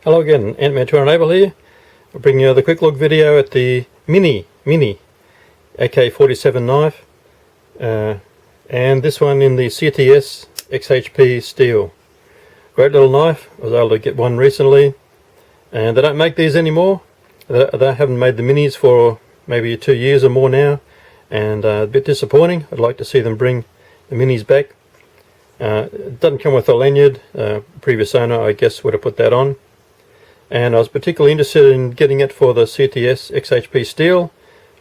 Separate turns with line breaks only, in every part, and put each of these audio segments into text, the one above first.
Hello again, Ant-Man 2 here. I'll bring you the quick look video at the mini AK-47 knife, and this one in the CTS XHP steel. Great little knife. I was able to get one recently, and they don't make these anymore. They haven't made the minis for maybe 2 years or more now, and a bit disappointing. I'd like to see them bring the minis back. It doesn't come with a lanyard. Previous owner, I guess, would have put that on. And I was particularly interested in getting it for the CTS XHP steel.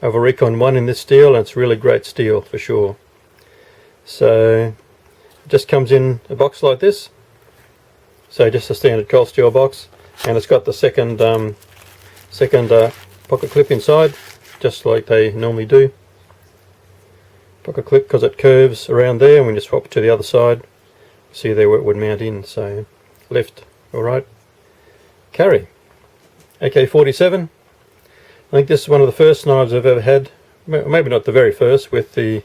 I have a Recon 1 in this steel, and it's really great steel for sure. So it just comes in a box like this. So just a standard cold steel box, and it's got the second pocket clip inside, just like they normally do. Pocket clip because it curves around there, and we just swap it to the other side. See there where it would mount in. So left or right. Carry. AK-47. I think this is one of the first knives I've ever had, maybe not the very first, with the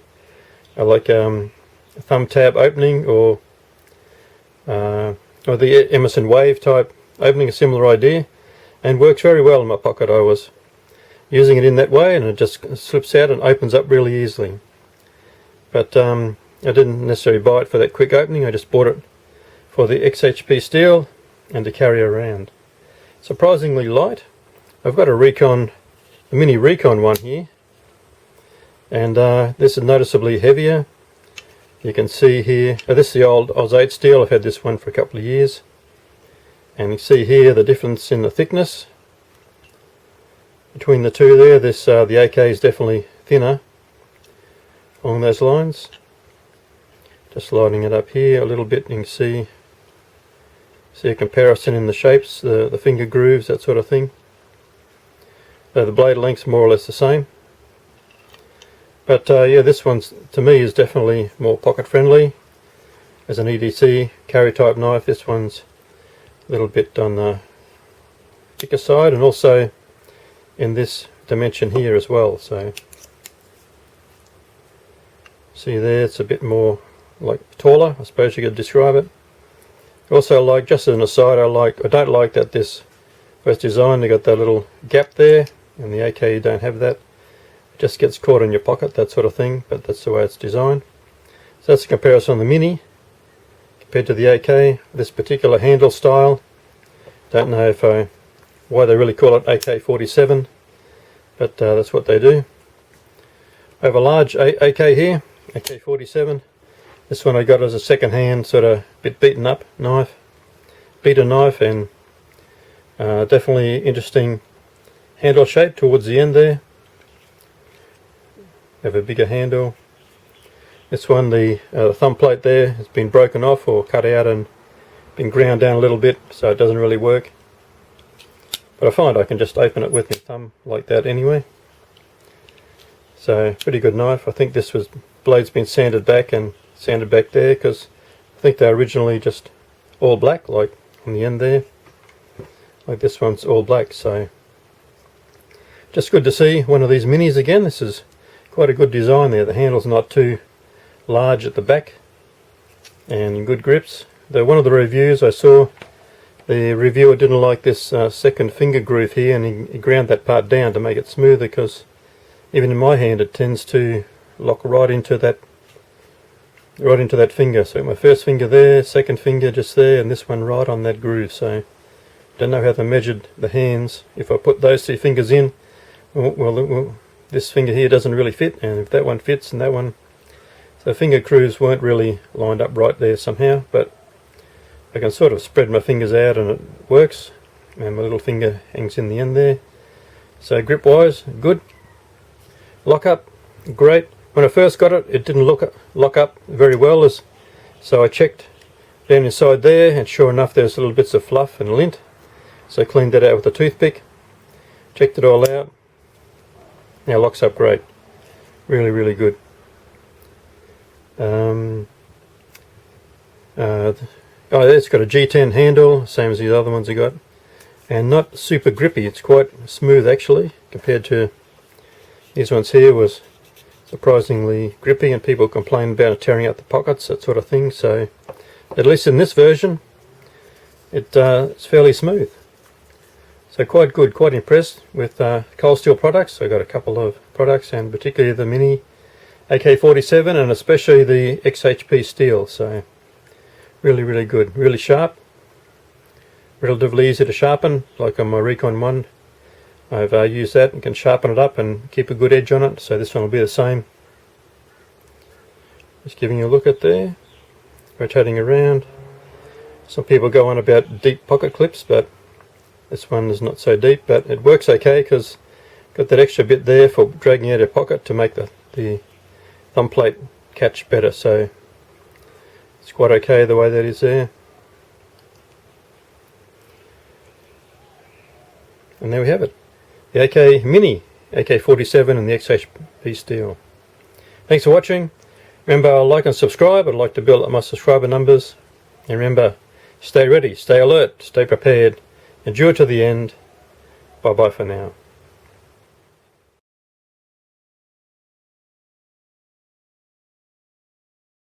thumb tab opening, or the Emerson Wave type opening, a similar idea, and works very well in my pocket. I was using it in that way, and it just slips out and opens up really easily. But I didn't necessarily buy it for that quick opening. I just bought it for the XHP steel and to carry around. Surprisingly light. I've got a mini Recon one here, and this is noticeably heavier. You can see here, this is the old Oz 8 steel. I've had this one for a couple of years, and you see here the difference in the thickness between the two there. This the AK is definitely thinner along those lines. Just lighting it up here a little bit, you can see a comparison in the shapes, the finger grooves, that sort of thing. The blade length's more or less the same. But yeah, this one to me is definitely more pocket friendly. As an EDC carry type knife, this one's a little bit on the thicker side, and also in this dimension here as well. So see there, it's a bit more like taller, I suppose you could describe it. Also, like, just as an aside, I don't like that this was designed. You got that little gap there, and the AK you don't have that. It just gets caught in your pocket, that sort of thing, but that's the way it's designed. So that's a comparison on the mini compared to the AK. This particular handle style, don't know why they really call it AK-47, but that's what they do. I have a large AK here, AK-47. This one I got as a second-hand, sort of bit beaten up knife, and definitely interesting handle shape towards the end there. Have a bigger handle. This one, the thumb plate there has been broken off or cut out and been ground down a little bit, so it doesn't really work. But I find I can just open it with my thumb like that anyway. So pretty good knife. I think this blade's been sanded back there, because I think they're originally just all black, like on the end there. Like this one's all black, so just good to see one of these minis again. This is quite a good design there. The handle's not too large at the back, and good grips. One of the reviews I saw, the reviewer didn't like this second finger groove here, and he ground that part down to make it smoother, because even in my hand it tends to lock right into that finger. So my first finger there, second finger just there, and this one right on that groove. So don't know how they measured the hands. If I put those two fingers in, well, this finger here doesn't really fit, and if that one fits and that one, so finger grooves weren't really lined up right there somehow. But I can sort of spread my fingers out and it works, and my little finger hangs in the end there. So grip wise, good. Lock up, great. When I first got it, it didn't lock up very well, so I checked down inside there, and sure enough there's little bits of fluff and lint. So I cleaned that out with a toothpick, checked it all out. Now locks up great, really, really good. It's got a G10 handle, same as the other ones I got, and not super grippy. It's quite smooth actually, compared to these ones here. Was surprisingly grippy, and people complain about it tearing out the pockets, that sort of thing. So at least in this version, it's fairly smooth. So quite good, quite impressed with cold steel products. I got a couple of products, and particularly the Mini AK-47 and especially the XHP steel. So really good, really sharp, relatively easy to sharpen, like on my Recon 1. I've used that and can sharpen it up and keep a good edge on it, so this one will be the same. Just giving you a look at there, rotating around. Some people go on about deep pocket clips, but this one is not so deep, but it works okay because got that extra bit there for dragging out your pocket to make the thumb plate catch better, so it's quite okay the way that is there. And there we have it, the AK Mini AK-47 and the XHP steel. Thanks for watching. Remember, like and subscribe. I'd like to build up my subscriber numbers. And remember, stay ready, stay alert, stay prepared, endure to the end. Bye bye for now.